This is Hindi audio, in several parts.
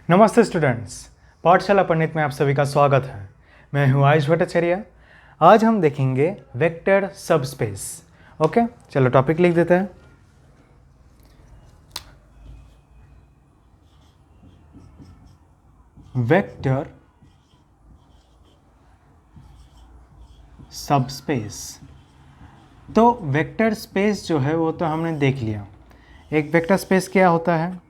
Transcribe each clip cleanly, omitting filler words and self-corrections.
नमस्ते स्टूडेंट्स, पाठशाला पंडित में आप सभी का स्वागत है। मैं हूं आयुष भट्टाचार्य। आज हम देखेंगे वेक्टर सबस्पेस। ओके, चलो टॉपिक लिख देते हैं। Vector subspace. तो वेक्टर स्पेस जो है वो तो हमने देख लिया। एक वेक्टर स्पेस क्या होता है?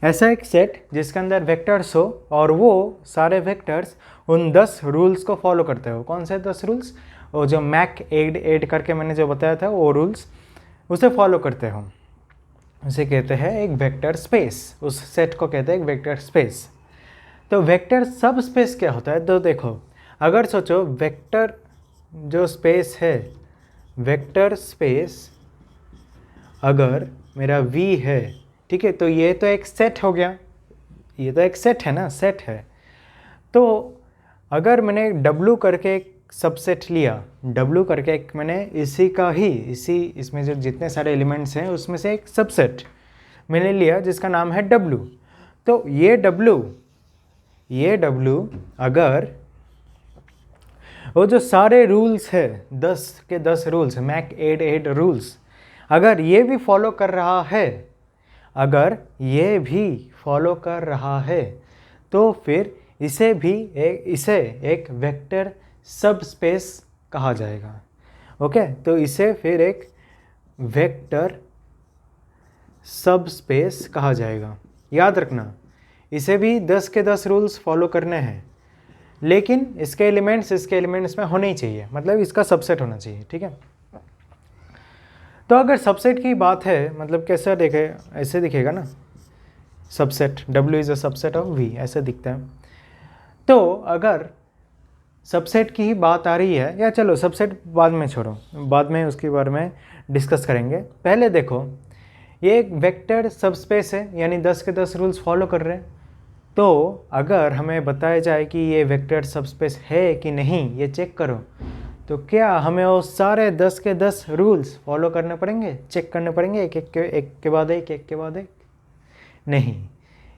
ऐसा एक सेट जिसके अंदर वेक्टर्स हो और वो सारे वेक्टर्स उन 10 रूल्स को फॉलो करते हो। कौन से 10 रूल्स? वो जो मैक एड करके मैंने जो बताया था वो रूल्स, उसे फॉलो करते हो, उसे कहते हैं एक वेक्टर स्पेस। उस सेट को कहते हैं एक वेक्टर स्पेस। तो वेक्टर सब स्पेस क्या होता है? तो देखो, अगर सोचो वेक्टर जो स्पेस है, वेक्टर स्पेस अगर मेरा V है, ठीक है, तो ये तो एक सेट हो गया। ये तो एक सेट है ना, सेट है। तो अगर मैंने W करके एक सबसेट लिया, W करके एक मैंने इसी का ही इसमें जो जितने सारे एलिमेंट्स हैं उसमें से एक सबसेट मैंने लिया जिसका नाम है W। तो ये W अगर वो जो सारे रूल्स है, 10 के 10 रूल्स, मैक एड रूल्स, अगर ये भी फॉलो कर रहा है, अगर ये भी फॉलो कर रहा है, तो फिर इसे एक वेक्टर सबस्पेस कहा जाएगा। ओके, तो इसे फिर एक वेक्टर सबस्पेस कहा जाएगा। याद रखना, इसे भी 10 के 10 रूल्स फॉलो करने हैं, लेकिन इसके एलिमेंट्स में होने ही चाहिए, मतलब इसका सबसेट होना चाहिए। ठीक है, तो अगर सबसेट की बात है, मतलब कैसा देखे, ऐसे दिखेगा ना, subset W is a subset of V, ऐसे दिखता है। तो अगर सबसेट की ही बात आ रही है, या चलो सबसेट बाद में छोड़ो, बाद में उसके बारे में डिस्कस करेंगे। पहले देखो, ये एक वेक्टर सबस्पेस है, यानी 10 के 10 रूल्स फॉलो कर रहे हैं। तो अगर हमें बताया जाए कि ये वेक्टर सबस्पेस है कि नहीं, ये चेक करो, तो क्या हमें वो सारे 10 के 10 रूल्स फॉलो करने पड़ेंगे, चेक करने पड़ेंगे एक के बाद एक? नहीं।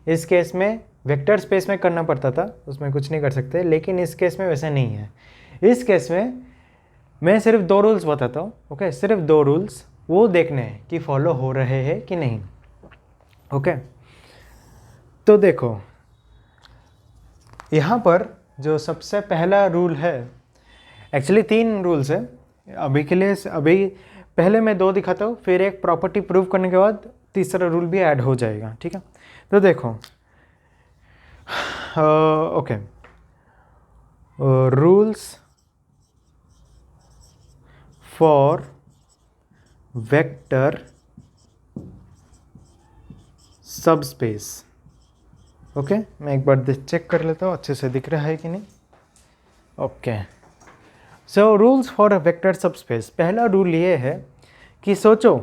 इस केस में वेक्टर स्पेस में करना पड़ता था, उसमें कुछ नहीं कर सकते, लेकिन इस केस में वैसे नहीं है। इस केस में मैं सिर्फ 2 रूल्स बताता हूँ। ओके, सिर्फ 2 रूल्स, वो देखने हैं कि फॉलो हो रहे हैं कि नहीं। ओके, तो देखो यहाँ पर जो सबसे पहला रूल है, एक्चुअली 3 रूल्स है अभी के लिए। अभी पहले मैं 2 दिखाता हूँ, फिर एक प्रॉपर्टी प्रूव करने के बाद तीसरा रूल भी ऐड हो जाएगा। ठीक है, तो देखो, okay, rules for vector subspace. Okay, मैं एक बार चेक कर लेता हूँ अच्छे से दिख रहा है कि नहीं। Okay, so rules for a vector subspace. पहला रूल ये है कि सोचो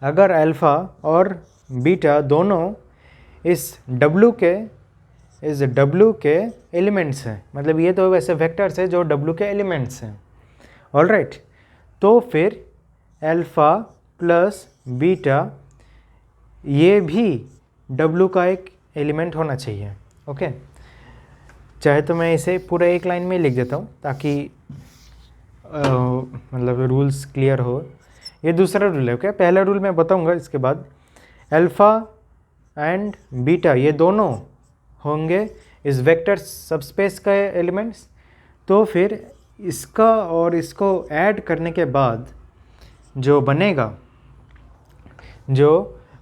अगर अल्फ़ा और बीटा दोनों इस W के एलिमेंट्स हैं, मतलब ये तो वैसे वेक्टर्स है जो W के एलिमेंट्स हैं। ऑलराइट, तो फिर अल्फ़ा प्लस बीटा ये भी W का एक एलिमेंट होना चाहिए। ओके, चाहे तो मैं इसे पूरा एक लाइन में लिख देता हूँ ताकि मतलब रूल्स क्लियर हो। ये दूसरा रूल है। ओके, पहला रूल मैं बताऊँगा, इसके बाद अल्फ़ा एंड बीटा ये दोनों होंगे इस वेक्टर सबस्पेस का एलिमेंट्स। तो फिर इसका और इसको ऐड करने के बाद जो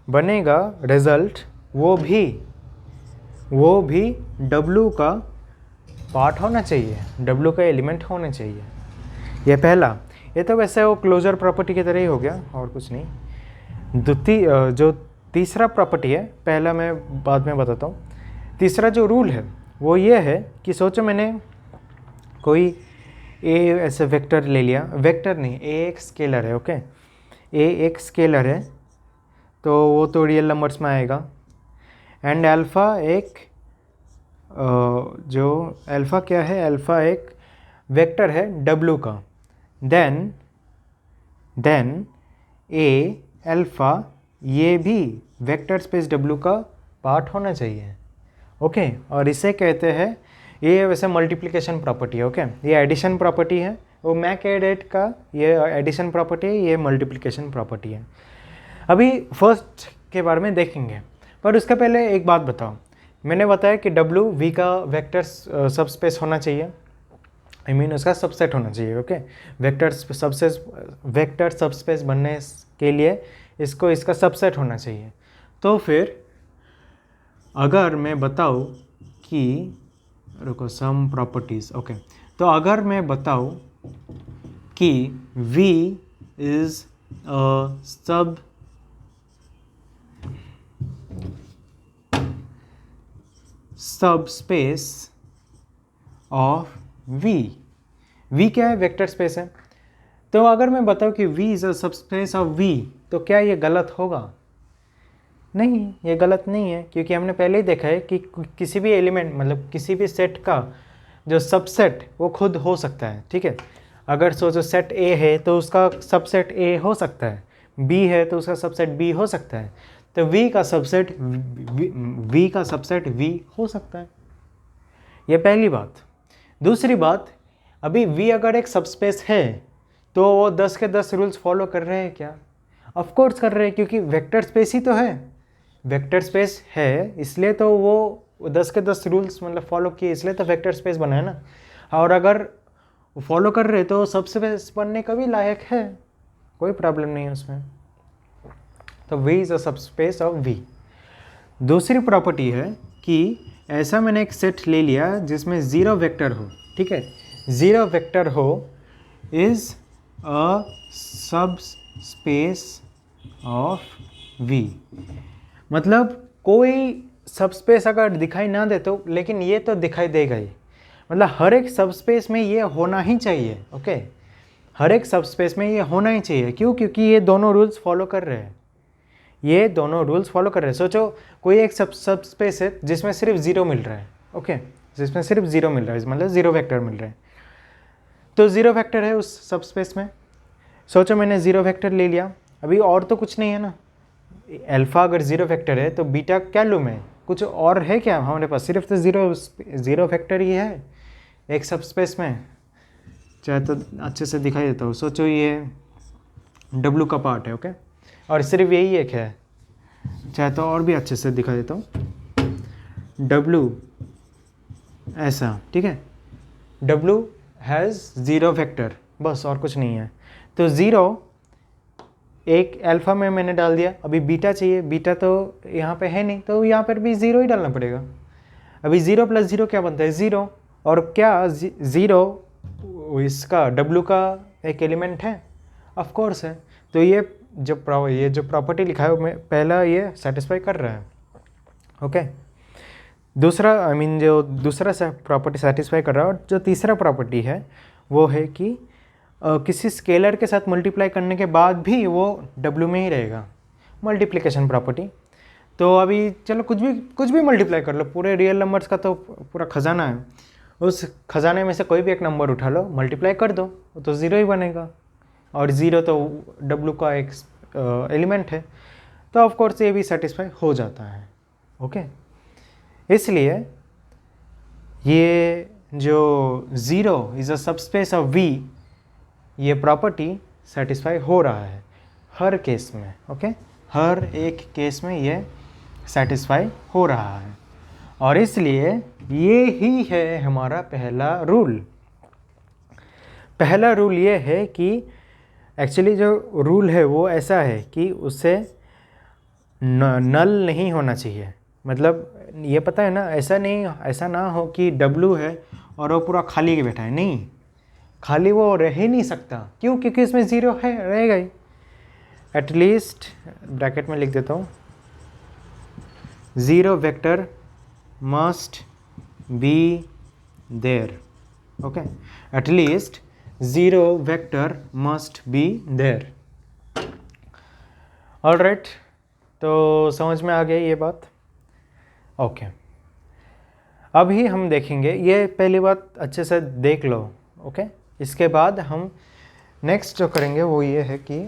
बनेगा रिज़ल्ट, वो भी W का पार्ट होना चाहिए, W का एलिमेंट होना चाहिए। ये पहला, ये तो वैसे वो क्लोजर प्रॉपर्टी की तरह ही हो गया और कुछ नहीं। जो तीसरा प्रॉपर्टी है, पहला मैं बाद में बताता हूँ। तीसरा जो रूल है वो ये है कि सोचो मैंने कोई A ऐसे वेक्टर ले लिया, वेक्टर नहीं, A एक स्केलर है। ओके, A एक स्केलर है, तो वो तो रियल नंबर्स में आएगा। एंड अल्फ़ा जो अल्फ़ा क्या है, अल्फ़ा एक वेक्टर है W का। देन A अल्फ़ा ये भी वेक्टर स्पेस W का पार्ट होना चाहिए। ओके, और इसे कहते हैं, ये वैसे मल्टीप्लिकेशन प्रॉपर्टी है। ओके, ये एडिशन प्रॉपर्टी है, वो मैकएडेट का ये एडिशन प्रॉपर्टी है, ये मल्टीप्लिकेशन प्रॉपर्टी है। अभी फर्स्ट के बारे में देखेंगे, पर उसके पहले एक बात बताओ। मैंने बताया कि W V का वेक्टर सबस्पेस होना चाहिए, I mean उसका सबसेट होना चाहिए। ओके, वेक्टर सबस्पेस बनने के लिए इसको इसका सबसेट होना चाहिए। तो फिर अगर मैं बताऊँ कि रुको, सम प्रॉपर्टीज। ओके, तो अगर मैं बताऊँ कि V is a subspace of V क्या है? वेक्टर स्पेस है। तो अगर मैं बताऊँ कि V is a subspace of V, तो क्या ये गलत होगा? नहीं, ये गलत नहीं है, क्योंकि हमने पहले ही देखा है कि किसी भी एलिमेंट, मतलब किसी भी सेट का जो सबसेट वो खुद हो सकता है। ठीक है, अगर सोचो सेट A है तो उसका सबसेट A हो सकता है, B है तो उसका सबसेट B हो सकता है, तो V का सबसेट V हो सकता है। ये पहली बात। दूसरी बात, अभी V अगर एक सबस्पेस है तो वो 10 के 10 रूल्स फॉलो कर रहे हैं क्या? ऑफ कोर्स कर रहे हैं, क्योंकि वेक्टर स्पेस ही तो है। वेक्टर स्पेस है इसलिए तो वो 10 के 10 रूल्स मतलब फॉलो किए, इसलिए तो वेक्टर स्पेस बना है ना। और अगर फॉलो कर रहे तो सबस्पेस बनने का भी लायक है, कोई प्रॉब्लम नहीं है उसमें। तो V is a subspace of V। दूसरी प्रॉपर्टी है कि ऐसा मैंने एक सेट ले लिया जिसमें 0 वेक्टर हो। ठीक है, 0 वेक्टर हो is a subspace of V। मतलब कोई सबस्पेस अगर दिखाई ना दे तो, लेकिन ये तो दिखाई देगा ही। मतलब हर एक सबस्पेस में ये होना ही चाहिए। ओके, हर एक सबस्पेस में ये होना ही चाहिए। क्यों? क्योंकि ये दोनों रूल्स फॉलो कर रहे हैं, ये दोनों रूल्स फॉलो कर रहे हैं। सोचो कोई एक सबस्पेस है जिसमें सिर्फ 0 मिल रहा है। ओके, जिसमें सिर्फ 0 मिल रहा है, मतलब 0 वेक्टर मिल रहे हैं, तो 0 वेक्टर है उस सबस्पेस में। सोचो मैंने 0 वेक्टर ले लिया, अभी और तो कुछ नहीं है ना। अल्फा अगर 0 वेक्टर है तो बीटा क्या लूँ मैं? कुछ और है क्या हमारे पास? सिर्फ तो 0 वेक्टर ही है एक सबस्पेस में। चाहे तो अच्छे से दिखाई देता हूँ। सोचो ये W का पार्ट है। ओके, और सिर्फ यही एक है, चाहे तो और भी अच्छे से दिखा देता हूँ। W ऐसा, ठीक है, W हैज़ 0 वेक्टर, बस और कुछ नहीं है। तो 0 एक अल्फ़ा में मैंने डाल दिया, अभी बीटा चाहिए, बीटा तो यहाँ पे है नहीं, तो यहाँ पर भी 0 ही डालना पड़ेगा। अभी 0 + 0 क्या बनता है? 0। और क्या 0 इसका W का एक एलिमेंट है? ऑफ कोर्स है। तो ये जो प्रॉपर्टी लिखा है मैं पहला ये सेटिस्फाई कर रहा है। ओके, दूसरा जो दूसरा प्रॉपर्टी सेटिस्फाई कर रहा है। और जो तीसरा प्रॉपर्टी है वो है कि किसी स्केलर के साथ मल्टीप्लाई करने के बाद भी वो W में ही रहेगा, मल्टीप्लिकेशन प्रॉपर्टी। तो अभी चलो कुछ भी मल्टीप्लाई कर लो, पूरे रियल नंबर्स का तो पूरा खजाना है, उस खजाने में से कोई भी एक नंबर उठा लो, मल्टीप्लाई कर दो, तो 0 ही बनेगा। और 0 तो W का एक एलिमेंट है, तो ऑफ कोर्स ये भी सेटिस्फाई हो जाता है। ओके, इसलिए ये जो 0 is a subspace of V, ये प्रॉपर्टी सेटिस्फाई हो रहा है हर केस में। ओके, हर एक केस में ये सेटिस्फाई हो रहा है, और इसलिए ये ही है हमारा पहला रूल। पहला रूल ये है कि एक्चुअली जो रूल है वो ऐसा है कि उससे नल नहीं होना चाहिए। मतलब ये पता है ना, ऐसा ना हो कि W है और वो पूरा खाली के बैठा है। नहीं, खाली वो रह ही नहीं सकता। क्यों? क्योंकि इसमें 0 है, रहेगा ही। एटलीस्ट ब्रैकेट में लिख देता हूँ, 0 vector must be there. Okay, at least 0 vector must be there. Alright, तो समझ में आ गई ये बात? ओके, अभी हम देखेंगे, ये पहली बात अच्छे से देख लो। ओके, इसके बाद हम नेक्स्ट जो करेंगे वो ये है कि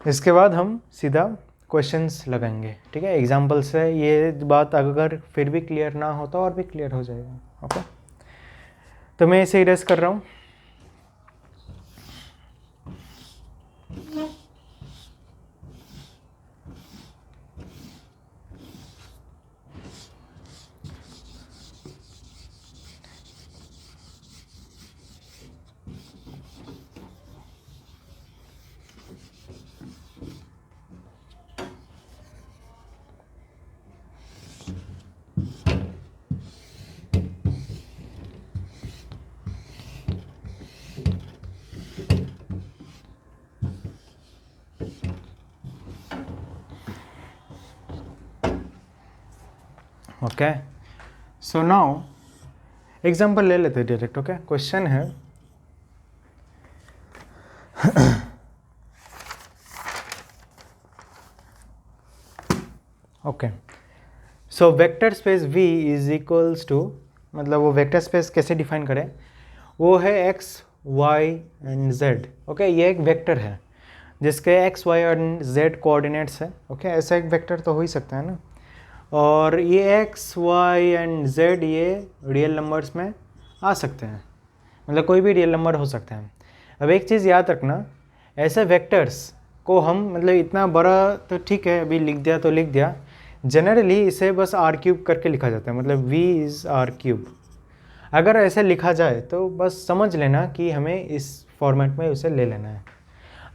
इसके बाद हम सीधा क्वेश्चंस लगाएंगे, ठीक है। एग्जाम्पल से ये बात अगर फिर भी क्लियर ना हो तो और भी क्लियर हो जाएगा। ओके, तो मैं इसे इरेज कर रहा हूँ। ओके, सो नाउ एग्जाम्पल ले लेते हैं डायरेक्ट। ओके, क्वेश्चन है okay, so vector space V is equals to, मतलब वो वेक्टर स्पेस कैसे डिफाइन करें, वो है x y and z। Okay, ये एक वेक्टर है जिसके x y और z कोऑर्डिनेट्स है। ओके, ऐसा एक वेक्टर तो हो ही सकता है ना। और ये x y एंड z ये रियल नंबर्स में आ सकते हैं, मतलब कोई भी रियल नंबर हो सकता है। अब एक चीज़ याद रखना, ऐसे वेक्टर्स को हम, मतलब इतना बड़ा तो ठीक है, अभी लिख दिया तो लिख दिया, जनरली इसे बस r क्यूब करके लिखा जाता है, मतलब v इज़ r क्यूब। अगर ऐसे लिखा जाए तो बस समझ लेना कि हमें इस फॉर्मेट में उसे ले लेना है।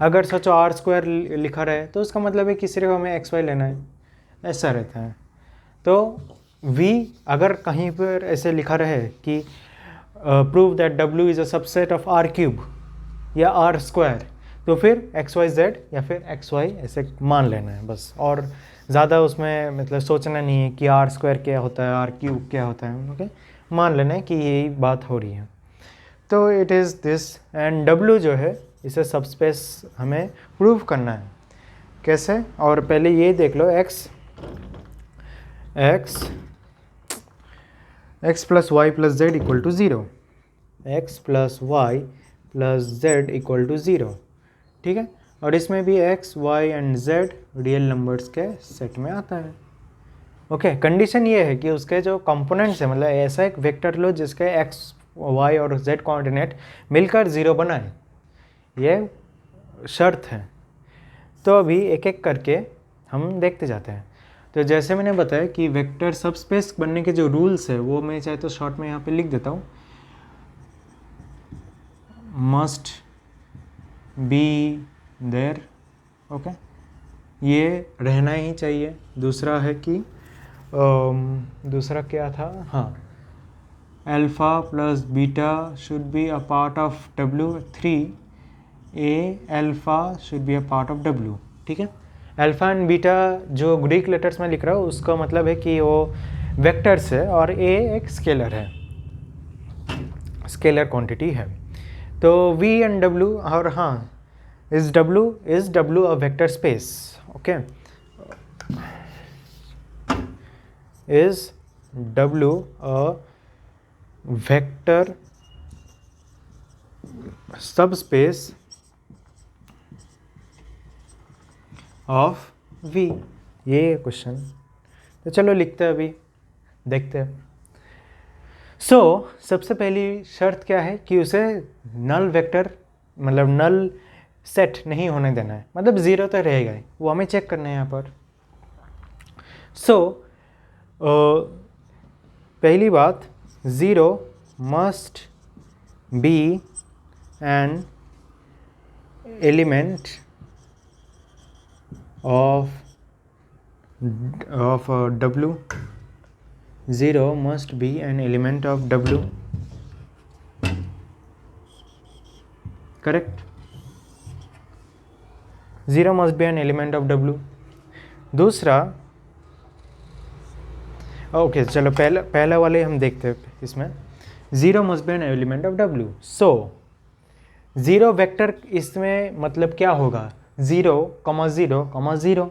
अगर सोचो r स्क्वायर लिखा रहे तो उसका मतलब है कि सिर्फ हमें x y लेना है, ऐसा रहता है। तो v अगर कहीं पर ऐसे लिखा रहे कि prove that w is a subset of r cube या r स्क्वायर, तो फिर x y z या फिर x y ऐसे मान लेना है बस, और ज़्यादा उसमें मतलब सोचना नहीं है कि r स्क्वायर क्या होता है, r क्यूब क्या होता है। ओके, मान लेना है कि यही बात हो रही है। तो it is this, and w जो है इसे सबस्पेस हमें प्रूव करना है। कैसे? और पहले ये देख लो, x plus y plus z equal to zero, x plus y plus z equal to zero, ठीक है। और इसमें भी x, y and z real numbers के सेट में आता है। ओके, कंडीशन ये है कि उसके जो कंपोनेंट्स है, मतलब ऐसा एक वेक्टर लो जिसके x, y और z कोऑर्डिनेट मिलकर ज़ीरो बनाए, ये शर्त है। तो अभी एक एक करके हम देखते जाते हैं। तो जैसे मैंने बताया कि वेक्टर सबस्पेस बनने के जो रूल्स है वो मैं चाहे तो शॉर्ट में यहाँ पे लिख देता हूँ। मस्ट बी देयर, ओके, ये रहना ही चाहिए। दूसरा है कि दूसरा क्या था, हाँ, alpha plus beta should be a part of W। 3 A alpha should be a part of W, ठीक है। अल्फ़ा एंड बीटा जो ग्रीक लेटर्स में लिख रहा हूँ उसका मतलब है कि वो वेक्टर्स है और ए एक स्केलर है, स्केलर क्वांटिटी है। तो V एंड W, और हाँ, is W a vector space, okay, is W a vector subspace of V, ये क्वेश्चन। तो चलो लिखते हैं, अभी देखते हैं। सबसे पहली शर्त क्या है कि उसे नल वेक्टर, मतलब नल सेट नहीं होने देना है, मतलब ज़ीरो तो रहेगा ही, वो हमें चेक करना है यहाँ पर। पहली बात, zero must be N element of W, zero must be N element of W, correct. Zero must be N element of W। दूसरा, ओके, चलो पहला वाले हम देखते हैं। इसमें zero must be N element of W। Zero vector, इसमें मतलब क्या होगा, zero comma zero comma zero.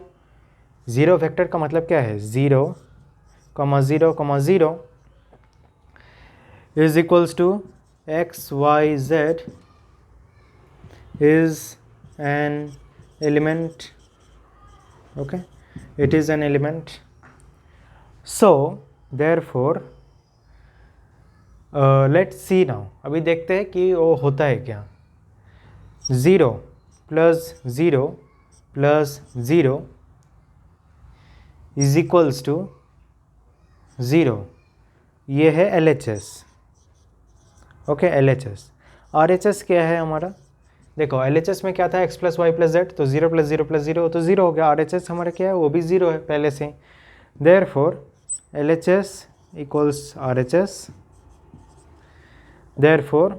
Zero vector का मतलब क्या है, zero comma zero is equals to x y z is an element. Okay, it is an element. So therefore let's see now. अभी देखते हैं कि वो होता है क्या. 0 plus 0 plus 0 is equals to 0. ये है LHS. Okay, LHS. RHS क्या है हमारा? देखो LHS में क्या था, x plus y plus z, तो 0 प्लस 0 प्लस 0 तो 0 हो गया. RHS हमारा क्या है, वो भी 0 है पहले से. Therefore LHS equals RHS. Therefore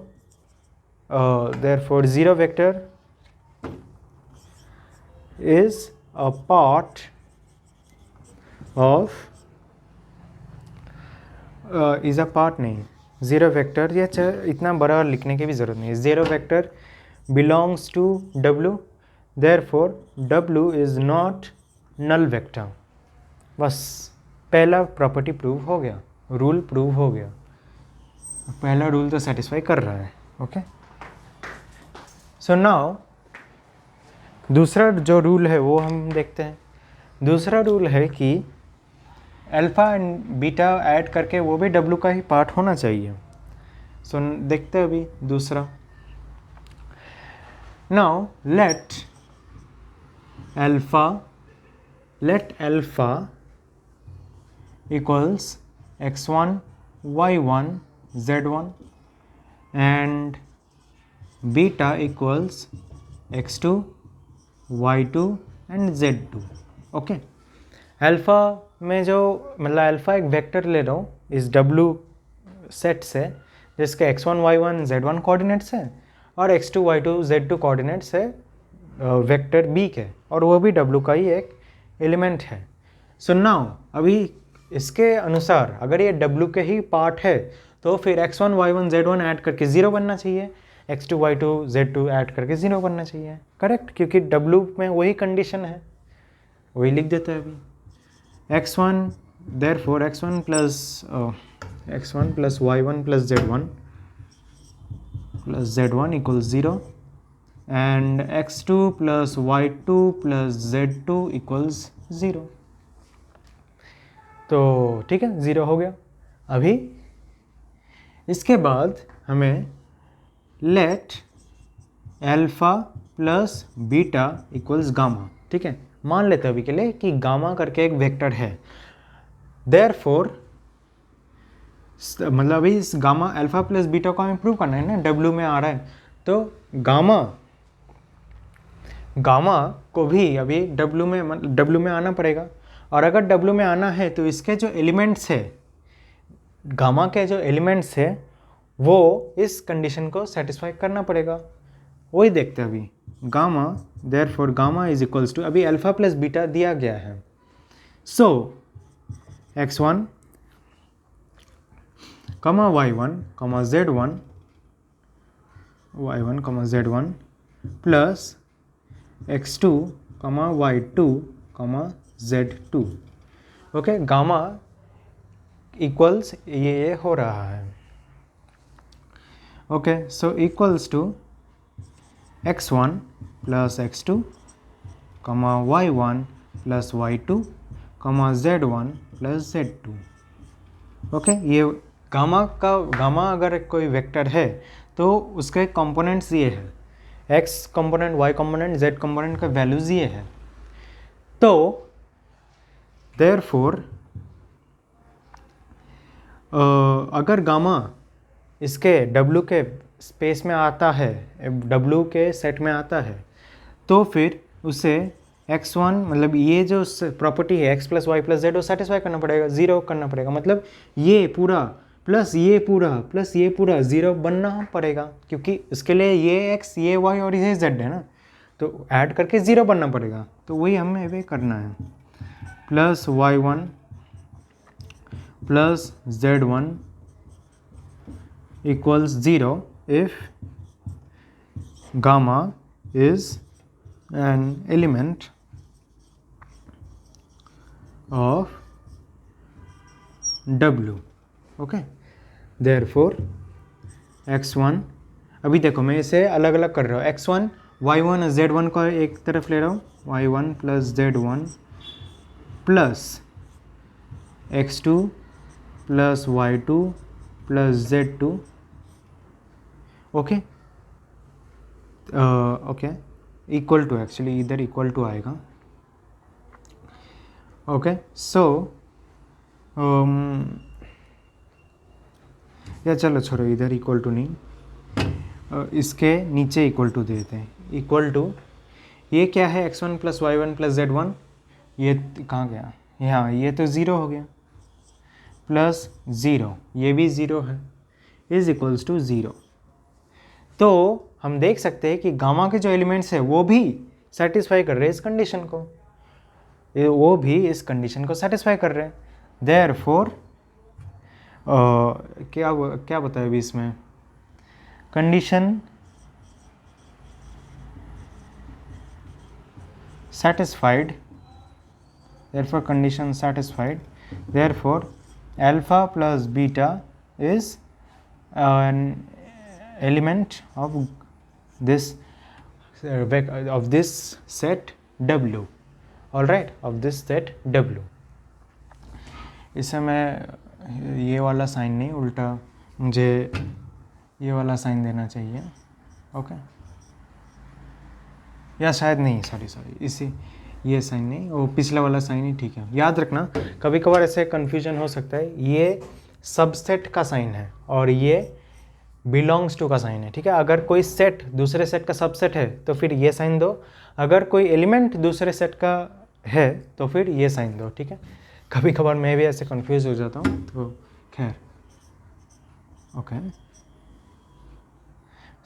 0 vector is a part of is a part नहीं, ज़ीरो वेक्टर, या इतना बड़ा लिखने की भी ज़रूरत नहीं है. Zero vector belongs to W, therefore W is not null vector. बस पहला प्रॉपर्टी प्रूव हो गया, रूल प्रूव हो गया. पहला रूल तो सेटिस्फाई कर रहा है. ओके, सो नाउ दूसरा जो रूल है वो हम देखते हैं. दूसरा रूल है कि अल्फ़ा एंड बीटा ऐड करके वो भी W का ही पार्ट होना चाहिए. सो देखते हैं अभी दूसरा. Now let alpha equals x1 y1 z1 and beta equals x2 y2 and z2. Okay, alpha में जो मतलब अल्फ़ा एक वेक्टर ले रहा हूँ इस W सेट से, जिसके x1 y1 z1 कोऑर्डिनेट्स हैं और x2 y2 z2 कोऑर्डिनेट्स है वेक्टर B के, और वो भी W का ही एक एलिमेंट है. सो नाउ अभी इसके अनुसार अगर ये W के ही पार्ट है तो फिर x1 y1 z1 ऐड करके 0 बनना चाहिए, x2 y2 z2 ऐड करके 0 बनना चाहिए. करेक्ट, क्योंकि W में वही कंडीशन है, वही लिख देते हैं अभी. x1 therefore x1 plus y1 plus z1 equals 0 and x2 plus y2 plus z2 equals 0. तो ठीक है, 0 हो गया. अभी इसके बाद हमें late alpha plus beta equals gamma. ठीक है, मान लेते हैं अभी के लिए कि गामा करके एक वेक्टर है. देयरफॉर मतलब अभी इस गामा अल्फ़ा प्लस बीटा को हमें प्रूव करना है ना, W में आ रहा है, तो गामा को भी अभी W में आना पड़ेगा. और अगर W में आना है तो इसके जो एलिमेंट्स है, गामा के जो एलिमेंट्स है, वो इस कंडीशन को सेटिस्फाई करना पड़ेगा. वही देखते हैं अभी. Gamma therefore gamma is equals to, अभी अल्फ़ा प्लस बीटा दिया गया है. सो x1 कमा y1 कमा z1 प्लस x2 कमा y2 कमा z2. ओके, गामा इक्वल्स ये हो रहा है. Okay, so equals to x1 plus x2 comma y1 plus y2 कमा z1 प्लस z2. ओके, ये गामा अगर कोई वेक्टर है तो उसके कंपोनेंट्स ये है, x component, y component, z component का वैल्यूज़ ये है. तो देयरफॉर अगर गामा इसके W के स्पेस में आता है, W के सेट में आता है, तो फिर उसे x1 मतलब ये जो प्रॉपर्टी है x plus y plus z, वो सेटिस्फाई करना पड़ेगा, 0 करना पड़ेगा. मतलब ये पूरा प्लस ये पूरा प्लस ये पूरा 0 बनना पड़ेगा, क्योंकि इसके लिए ये x ये y और ये z है ना, तो ऐड करके 0 बनना पड़ेगा. तो वही हमें वे करना है. Plus y1 plus z1 equals 0 if gamma is an element of W. Okay, therefore x1, अभी देखो मैं इसे अलग अलग कर रहा हूँ. x1 y1 z1 को एक तरफ ले रहा हूँ, y1 plus z1 plus x2 plus y2 plus z2, okay okay, equal to, actually इधर इक्वल टू आएगा, ओके। सो या चलो छोड़ो, इधर इक्वल टू नहीं, इसके नीचे इक्वल टू देते हैं, इक्वल टू, ये क्या है, x1 plus y1 plus z1, ये कहाँ गया, यहाँ, ये तो ज़ीरो हो गया, प्लस ज़ीरो, ये भी ज़ीरो है, इज इक्वल्स टू ज़ीरो। तो हम देख सकते हैं कि गामा के जो एलिमेंट्स है वो भी सेटिस्फाई कर रहे हैं इस कंडीशन को, वो भी इस कंडीशन को सेटिस्फाई कर रहे हैं। देयरफॉर क्या बताया अभी इसमें, condition satisfied, therefore condition satisfied, therefore alpha plus beta is an element of this set W, all right, of this set W। इसे मैं ये वाला साइन नहीं, उल्टा मुझे ये वाला साइन देना चाहिए, ओके, या शायद नहीं, सॉरी, इसी ये साइन नहीं, वो पिछला वाला साइन ही ठीक है। याद रखना, कभी कभार ऐसे कन्फ्यूजन हो सकता है, ये सबसेट का साइन है और ये बिलोंग्स टू का साइन है, ठीक है। अगर कोई सेट दूसरे सेट का सबसेट है तो फिर ये साइन दो, अगर कोई एलिमेंट दूसरे सेट का है तो फिर ये साइन दो, ठीक है। कभी कभार मैं भी ऐसे कंफ्यूज हो जाता हूँ, तो खैर, ओके।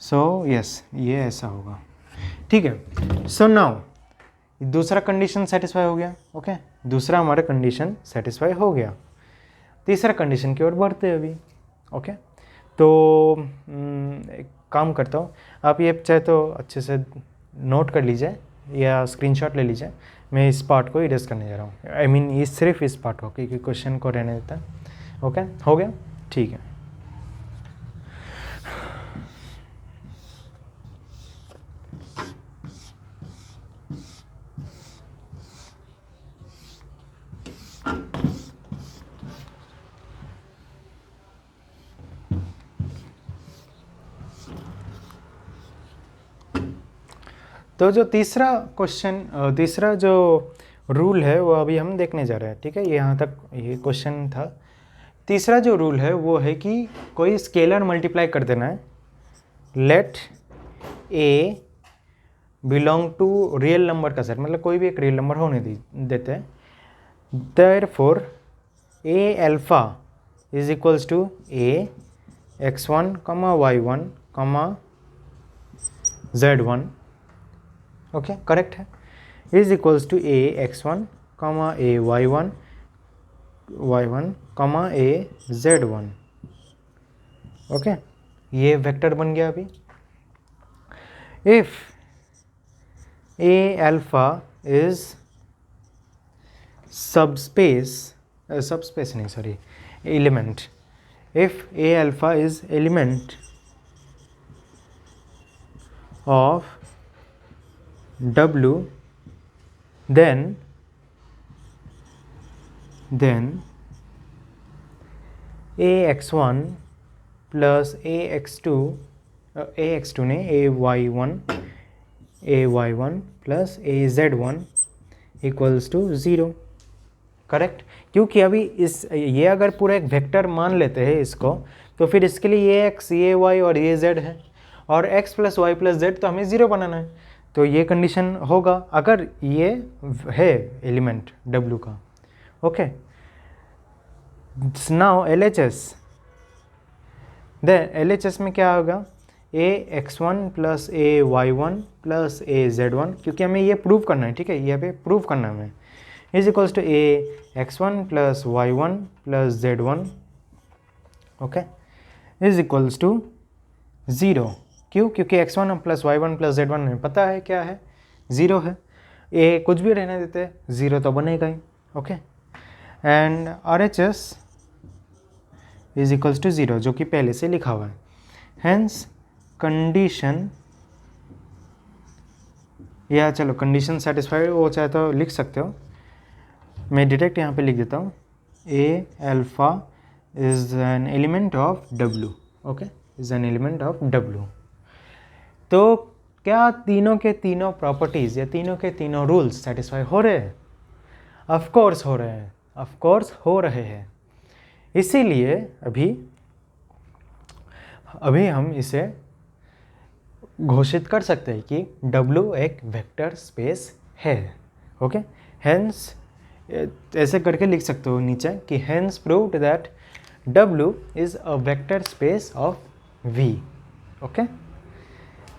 सो यस, ये ऐसा होगा, ठीक है। सो नाउ दूसरा कंडीशन सेटिस्फाई हो गया, ओके, दूसरा हमारा कंडीशन सेटिस्फाई हो गया, तीसरा कंडीशन की ओर बढ़ते हैं अभी, ओके। तो एक काम करता हूँ, आप ये चाहे तो अच्छे से नोट कर लीजिए या स्क्रीनशॉट ले लीजिए, मैं इस पार्ट को इरेज करने जा रहा हूँ, आई मीन ये सिर्फ इस पार्ट को, क्योंकि क्वेश्चन को रहने देता है, ओके, हो गया, ठीक है। तो जो तीसरा क्वेश्चन, तीसरा जो रूल है वो अभी हम देखने जा रहे हैं, ठीक है। यहाँ तक ये क्वेश्चन था। तीसरा जो रूल है वो है कि कोई स्केलर मल्टीप्लाई कर देना है, let a belong to real number का सेट, मतलब कोई भी एक रियल नंबर होने देते हैं। Therefore a alpha is equals to a x1, y1, z1, okay, correct है, is equals to a x1, a y1, a z1, okay. ये वेक्टर बन गया अभी। If a alpha is subspace नहीं, sorry, element, if a alpha is element of W, then ax1 plus ax2 नहीं, ay1 plus az1 equals to 0, correct. क्योंकि अभी ये अगर पूरा एक वेक्टर मान लेते हैं इसको, तो फिर इसके लिए ये x, ये y और ये z है, और x plus y plus z तो हमें 0 बनाना है, तो ये कंडीशन होगा अगर ये है एलिमेंट W का, ओके। नाउ LHS में क्या होगा, ax1 plus ay1 plus az1, क्योंकि हमें ये प्रूव करना है, ठीक है, ये पे प्रूव करना है हमें, is equals to ax1 plus y1 plus z1, okay, is equals to 0। क्यों? क्योंकि x1 plus y1 plus z1 हमें पता है क्या है, 0 है। ए कुछ भी रहने देते हैं, 0 तो बनेगा ही, okay. And RHS is equals to 0, जो कि पहले से लिखा हुआ है। हेंस कंडीशन या चलो कंडीशन सेटिस्फाइड वो चाहे तो लिख सकते हो, मैं डायरेक्ट यहाँ पे लिख देता हूँ a alpha is an element of W, okay, is an element of W. तो क्या तीनों के तीनों प्रॉपर्टीज़ या तीनों के तीनों रूल्स सेटिस्फाई हो रहे हैं? ऑफ कोर्स हो रहे हैं, ऑफ कोर्स हो रहे हैं। इसीलिए अभी हम इसे घोषित कर सकते हैं कि W एक वेक्टर स्पेस है, ओके। हेंस ऐसे करके लिख सकते हो नीचे कि hence proved that W is a vector space of V, okay.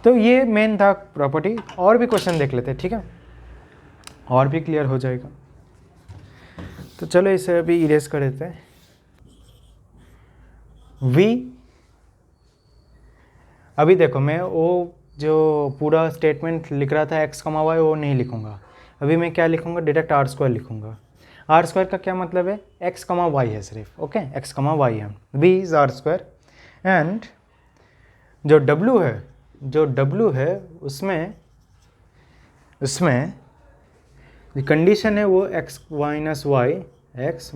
तो ये मेन था प्रॉपर्टी। और भी क्वेश्चन देख लेते हैं, ठीक है, और भी क्लियर हो जाएगा। तो चलो इसे अभी इरेज कर देते हैं। V, अभी देखो मैं वो जो पूरा स्टेटमेंट लिख रहा था x, y वो नहीं लिखूंगा। अभी मैं क्या लिखूंगा, डायरेक्ट आर स्क्वायर लिखूंगा। आर स्क्वायर का क्या मतलब है, x, y है सिर्फ, ओके, x, y है। v is r square and जो w है उसमें कंडीशन है वो x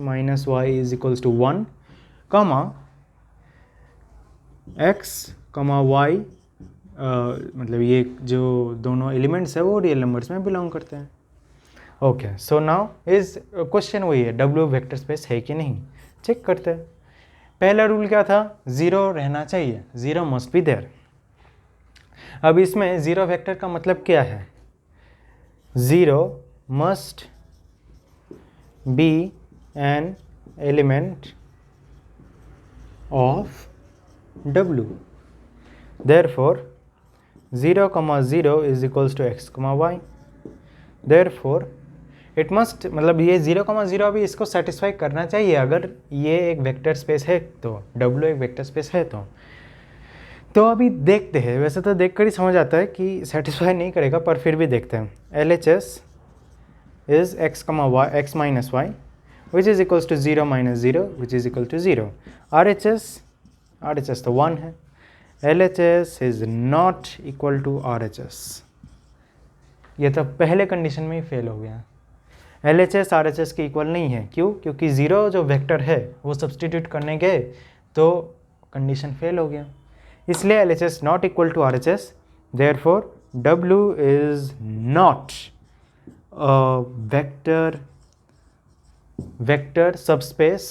minus y is equals to 1, x, y मतलब ये जो दोनों एलिमेंट्स है वो रियल नंबर्स में बिलोंग करते हैं, okay. So now is question वही है, W वेक्टर स्पेस है कि नहीं, चेक करते हैं। पहला रूल क्या था, 0 रहना चाहिए, 0 मस्ट बी देयर। अब इसमें 0 वेक्टर का मतलब क्या है, 0 must be N element of W, therefore 0, 0 is equals to x, y, therefore it must, मतलब ये 0, 0 अभी इसको सेटिस्फाई करना चाहिए। अगर ये एक वेक्टर स्पेस है तो W एक वेक्टर स्पेस है तो अभी देखते हैं। वैसे तो देखकर ही समझ आता है कि सेटिस्फाई नहीं करेगा, पर फिर भी देखते हैं। LHS is x, minus y which is equals to 0 minus 0 which is equal to 0। RHS तो 1 है। LHS is not equal to RHS, ये तो पहले कंडीशन में ही फेल हो गया। LHS RHS के इक्वल नहीं है, क्यों? क्योंकि 0 जो वेक्टर है वो सब्सटीट्यूट करने गए तो कंडीशन फेल हो गया, इसलिए LHS not equal to RHS। therefore W is not a vector subspace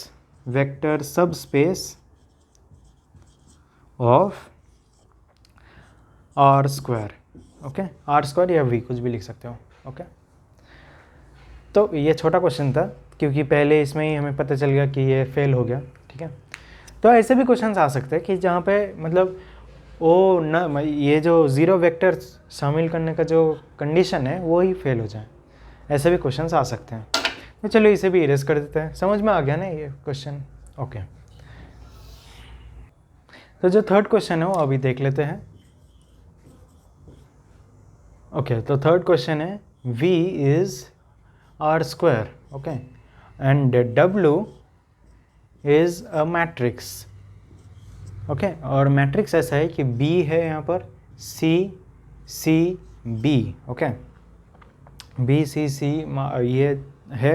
of R square, okay, R square या V कुछ भी लिख सकते हो, ओके। तो ये छोटा क्वेश्चन था क्योंकि पहले इसमें ही हमें पता चल गया कि ये फेल हो गया, ठीक है। तो ऐसे भी क्वेश्चंस आ सकते हैं कि जहाँ पे मतलब वो न ये जो 0 वेक्टर शामिल करने का जो कंडीशन है वो ही फेल हो जाए, ऐसे भी क्वेश्चंस आ सकते हैं। तो चलो इसे भी इरेज कर देते हैं। समझ में आ गया ना ये क्वेश्चन, ओके। तो जो थर्ड क्वेश्चन है वो अभी देख लेते हैं, ओके। तो थर्ड क्वेश्चन है V is R square, okay, and W is a matrix, okay. और मैट्रिक्स ऐसा है कि B है यहाँ पर C B, okay, B C ये है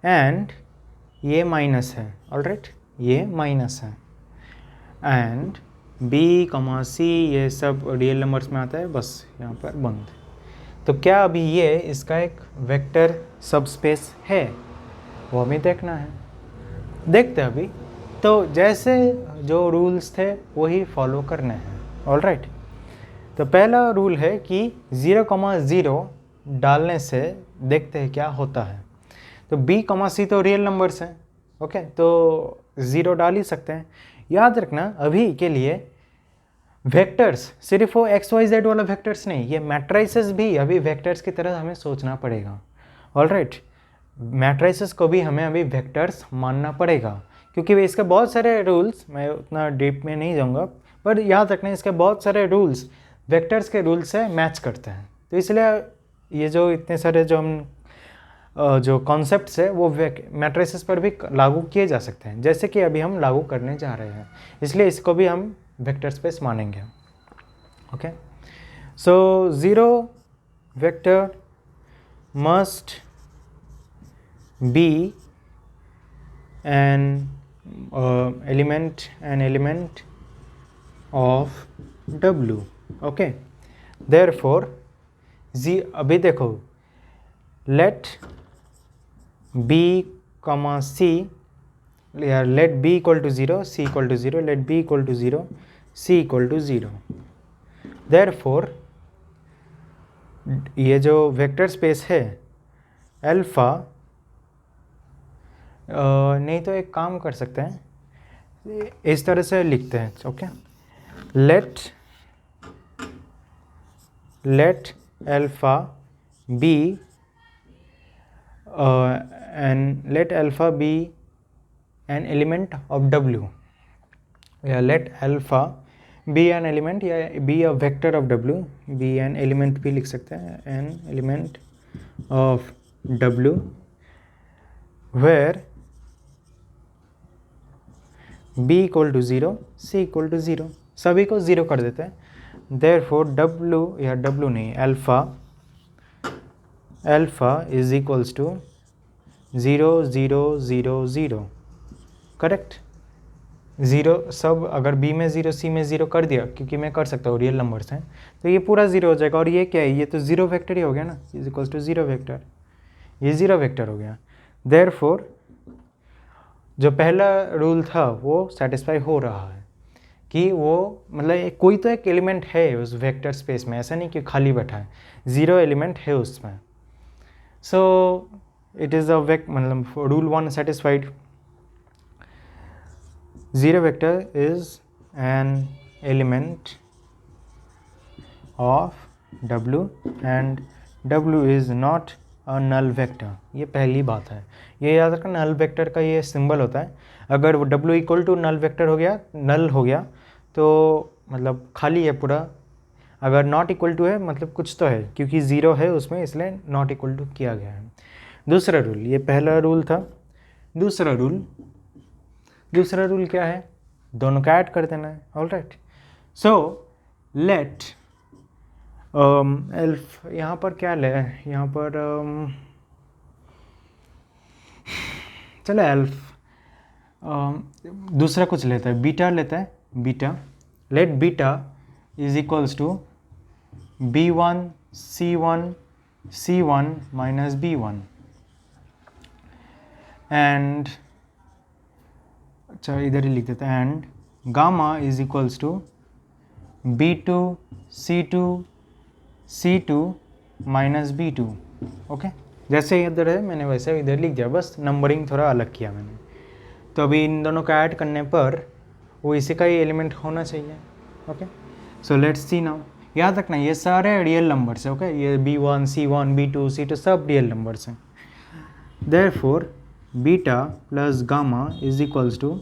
एंड ये माइनस है, ऑलराइट, ये माइनस है एंड B, C ये सब रियल नंबर्स में आता है, बस यहाँ पर बंद। तो क्या अभी ये इसका एक वेक्टर सबस्पेस है, वो हमें देखना है, देखते हैं अभी। तो जैसे जो रूल्स थे वही फॉलो करने हैं, ऑलराइट। तो पहला रूल है कि 0, 0 डालने से देखते हैं क्या होता है। तो B, C तो रियल नंबर्स हैं, ओके, तो 0 डाल ही सकते हैं। याद रखना अभी के लिए वेक्टर्स सिर्फ वो XYZ वाला वेक्टर्स नहीं, ये मैट्राइसेस भी अभी वेक्टर्स की तरह हमें सोचना पड़ेगा, ऑलराइट। मैट्राइसेस को भी हमें अभी वेक्टर्स मानना पड़ेगा क्योंकि इसके बहुत सारे रूल्स, मैं उतना डीप में नहीं जाऊंगा, पर याद रखना इसके बहुत सारे रूल्स वेक्टर्स के रूल से मैच करते हैं। तो इसलिए ये जो इतने सारे जो हम जो कॉन्सेप्ट्स है वो मैट्रिसेस पर भी लागू किए जा सकते हैं, जैसे कि अभी हम लागू करने जा रहे हैं, इसलिए इसको भी हम वेक्टर स्पेस मानेंगे, okay. So 0 vector must be an element of W. Okay, therefore अभी देखो, let B, C, या let B equal to 0, C equal to 0, let B equal to 0, C equal to 0. therefore ये जो वेक्टर स्पेस है अल्फ़ा, नहीं तो एक काम कर सकते हैं, इस तरह से लिखते हैं. Okay, let alpha be let alpha be an element of W, या let alpha be an element, या be a vector of W, be an element भी लिख सकते हैं, an element of W where B equal to 0, C equal to 0, सभी को 0 कर देते हैं. therefore W, या W नहीं, alpha is equals to 0 0 0 0. Correct. 0 सब, अगर B में 0, C में 0 कर दिया, क्योंकि मैं कर सकता हूँ, रियल नंबर्स हैं, तो ये पूरा 0 हो जाएगा. और ये क्या है, ये तो 0 वेक्टर ही हो गया ना, इज इक्वल्स टू 0 वेक्टर, ये 0 वेक्टर हो गया. देयरफॉर जो पहला रूल था वो सेटिस्फाई हो रहा है कि वो मतलब कोई तो एक एलिमेंट है उस वेक्टर स्पेस में, ऐसा नहीं कि खाली बैठा है, 0 एलिमेंट है उसमें. सो इट इज़ अ मतलब rule 1 satisfied. 0 vector is an element of W and W is not a null vector. ये पहली बात है, ये याद रखना. नल वेक्टर का ये सिंबल होता है. अगर वो W equal to null vector हो गया, नल हो गया, तो मतलब खाली है पूरा. अगर नॉट इक्वल टू है मतलब कुछ तो है, क्योंकि 0 है उसमें, इसलिए नॉट इक्वल टू किया गया है. दूसरा रूल, ये पहला रूल था. दूसरा रूल क्या है, दोनों का ऐड कर देना है. All right. So let elf, यहाँ पर क्या ले, यहाँ पर चलो एल्फ दूसरा कुछ लेता है, बीटा लेता है. Beta, let beta is equals to B1 C1 minus B1 and, अच्छा इधर ही लिख देते हैं, and gamma is equals to B2 C2 minus B2. Okay, जैसे इधर है मैंने वैसे इधर लिख दिया, बस नंबरिंग थोड़ा अलग किया मैंने. तो अभी इन दोनों का ऐड करने पर वो इसी का ही एलिमेंट होना चाहिए. Okay, so let's see now. याद रखना ये सारे रियल नंबर्स हैं. ओके, ये B1 C1 B2 C2 सब रियल नंबर्स हैं. Therefore beta plus gamma is equals to,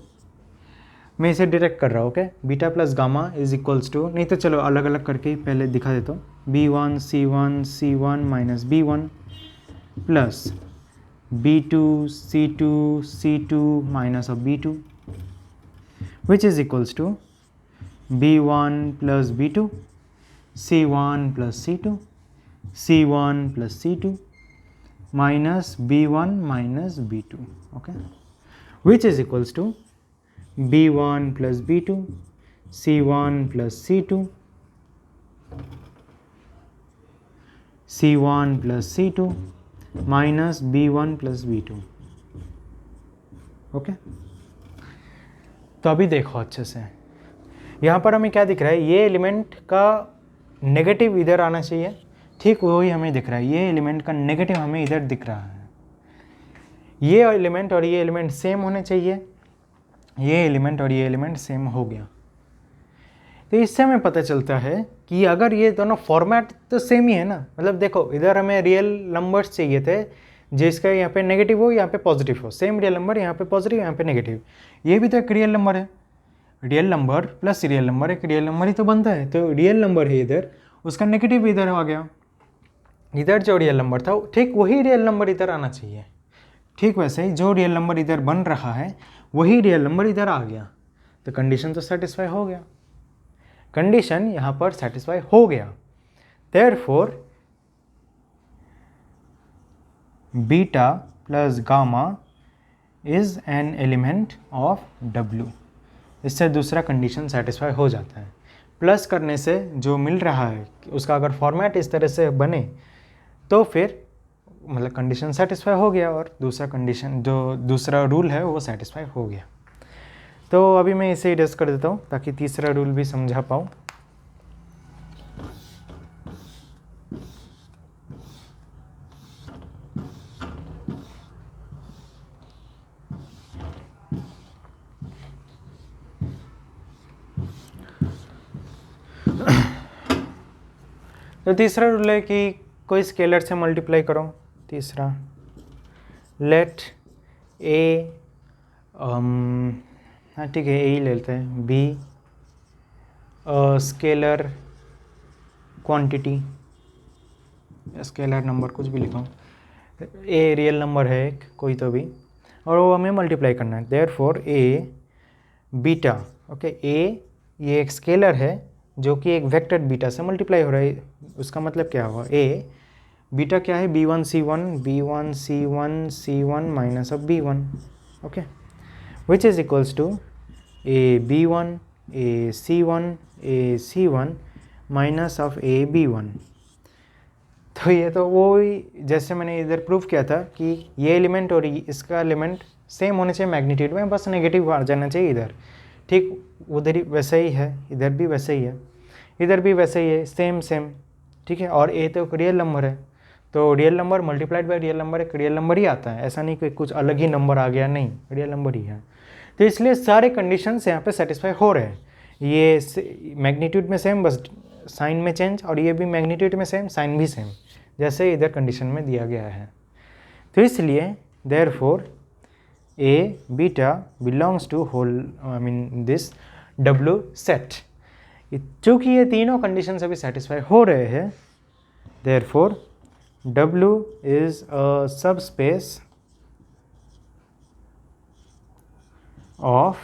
मैं इसे डायरेक्ट कर रहा हूँ. Okay, beta plus gamma is equals to, नहीं तो चलो अलग अलग करके ही पहले दिखा देता हूँ. B1 C1 minus B1 plus B2 C2 minus of B2 which is equals to B1 plus B2 C1 plus C1 plus C2 minus B1 minus B2. Okay, which is equals to B1 plus B2 C1 plus C2 C1 plus C2 minus B1 plus B2. Okay, तो अभी देखो अच्छे से, यहाँ पर हमें क्या दिख रहा है, ये एलिमेंट का नेगेटिव इधर आना चाहिए. ठीक वही हमें दिख रहा है, ये एलिमेंट का नेगेटिव हमें इधर दिख रहा है. ये एलिमेंट और ये एलिमेंट सेम होने चाहिए, ये एलिमेंट और ये एलिमेंट सेम हो गया. तो इससे हमें पता चलता है कि अगर ये दोनों फॉर्मेट तो सेम ही है ना. मतलब देखो इधर हमें रियल नंबर्स चाहिए थे जिसका यहाँ पे नेगेटिव हो यहाँ पे पॉजिटिव हो. सेम रियल नंबर, यहाँ पे पॉजिटिव यहाँ पे नेगेटिव. ये भी तो एक रियल नंबर है. Real number plus real number एक रियल नंबर ही तो बनता है. तो रियल नंबर है इधर, उसका नेगेटिव इधर आ गया. इधर जो रियल नंबर था ठीक वही रियल नंबर इधर आना चाहिए. ठीक वैसे ही जो रियल नंबर इधर बन रहा है वही रियल नंबर इधर आ गया. तो कंडीशन तो सेटिस्फाई हो गया. कंडीशन यहाँ पर सेटिस्फाई हो गया. Therefore beta plus gamma is an element of W। इससे दूसरा कंडीशन सेटिस्फाई हो जाता है। प्लस करने से जो मिल रहा है उसका अगर फॉर्मेट इस तरह से बने तो फिर मतलब कंडीशन सेटिस्फाई हो गया और दूसरा कंडीशन जो दूसरा रूल है वो सेटिस्फाई हो गया। तो अभी मैं इसे इरेज कर देता हूँ ताकि तीसरा रूल भी समझा पाऊँ। तो तीसरा रूल है कि कोई स्केलर से मल्टीप्लाई करो। तीसरा लेट ए, हाँ ठीक है, ए ही ले लेते हैं, b scalar quantity, scalar number कुछ भी लिखो, ए रियल नंबर है एक कोई तो भी, और वो हमें मल्टीप्लाई करना है। देयरफॉर ए बीटा, ओके, ए ये एक स्केलर है जो कि एक वेक्टर बीटा से मल्टीप्लाई हो रहा है। उसका मतलब क्या हुआ, ए बीटा क्या है, b1 c1 b1 c1 c1 minus of b1, okay, which is equals to a b1 a c1 minus of a b1। तो ये तो वो ही जैसे मैंने इधर प्रूव किया था कि ये एलिमेंट और इसका एलिमेंट सेम होने चाहिए मैग्नीट्यूड में, बस नेगेटिव आ जाना चाहिए इधर। ठीक उधर ही वैसा ही है, इधर भी वैसे ही है, इधर भी वैसे ही है, सेम, ठीक है। और ए तो रियल नंबर है, तो real number multiplied by real number एक रियल नंबर ही आता है, ऐसा नहीं कि कुछ अलग ही नंबर आ गया, नहीं, रियल नंबर ही है। तो इसलिए सारे कंडीशंस यहाँ पे सेटिस्फाई हो रहे हैं। ये मैग्नीट्यूड में सेम, बस साइन में चेंज, और ये भी मैग्नीट्यूड में सेम, साइन भी सेम, जैसे इधर कंडीशन में दिया गया है। तो इसलिए therefore a beta belongs to whole this W सेट। चूँकि ये तीनों कंडीशन अभी सेटिस्फाई हो रहे हैं, therefore W is a subspace of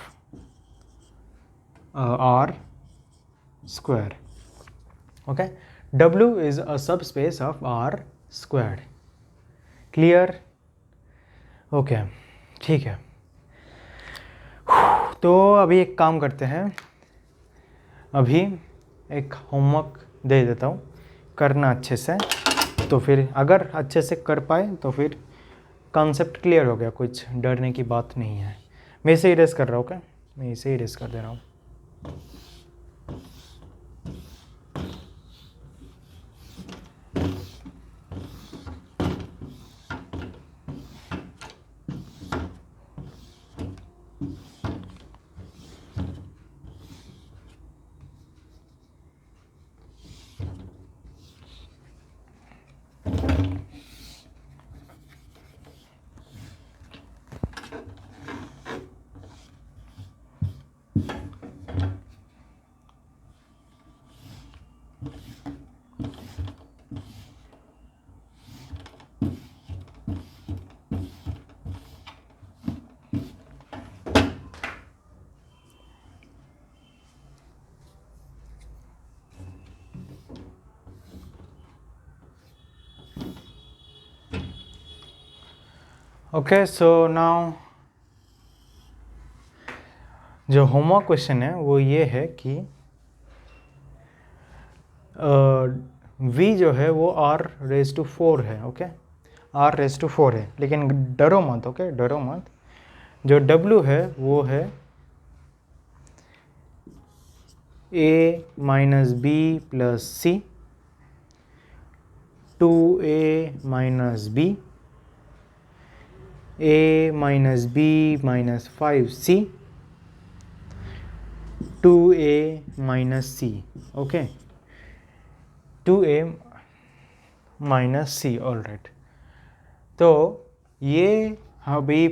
R square, okay, W is a subspace of R squared, clear, okay, ठीक है। तो अभी एक काम करते हैं, अभी एक होमवर्क दे देता हूँ, करना अच्छे से, तो फिर अगर अच्छे से कर पाए तो फिर कॉन्सेप्ट क्लियर हो गया, कुछ डरने की बात नहीं है। मैं इसे इरेज कर रहा हूँ, क्या मैं इसे इरेज कर दे रहा हूँ। ओके, सो नाउ जो होमवर्क क्वेश्चन है वो ये है कि v जो है वो r⁴ है, ओके, r⁴ है, लेकिन डरो मत, ओके, डरो मत। जो w है वो है a minus b plus c, 2a minus b, a minus b minus 5c, 2a minus c, okay, 2a minus c, all right. तो ये अभी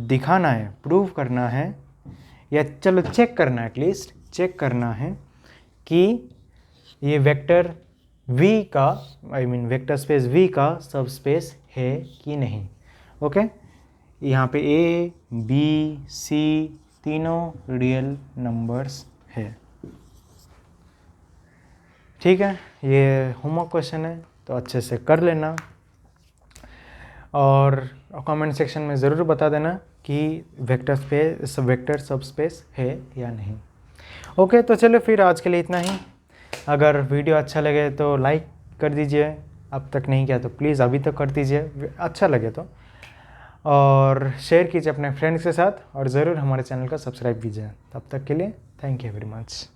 दिखाना है, प्रूव करना है, या चलो चेक करना है, एटलीस्ट चेक करना है कि ये वेक्टर v का वेक्टर स्पेस v का सब स्पेस है कि नहीं, ओके। यहाँ पे a b c तीनों रियल नंबर्स है, ठीक है। ये होमवर्क क्वेश्चन है तो अच्छे से कर लेना। और कमेंट सेक्शन में ज़रूर बता देना कि वेक्टर सब स्पेस है या नहीं। ओके, तो चलो फिर आज के लिए इतना ही। अगर वीडियो अच्छा लगे तो लाइक कर दीजिए, अब तक नहीं किया तो प्लीज़ अभी तक कर दीजिए अच्छा लगे तो, और शेयर कीजिए अपने फ्रेंड्स के साथ, और ज़रूर हमारे चैनल को सब्सक्राइब कीजिए। तब तक के लिए थैंक यू वेरी मच।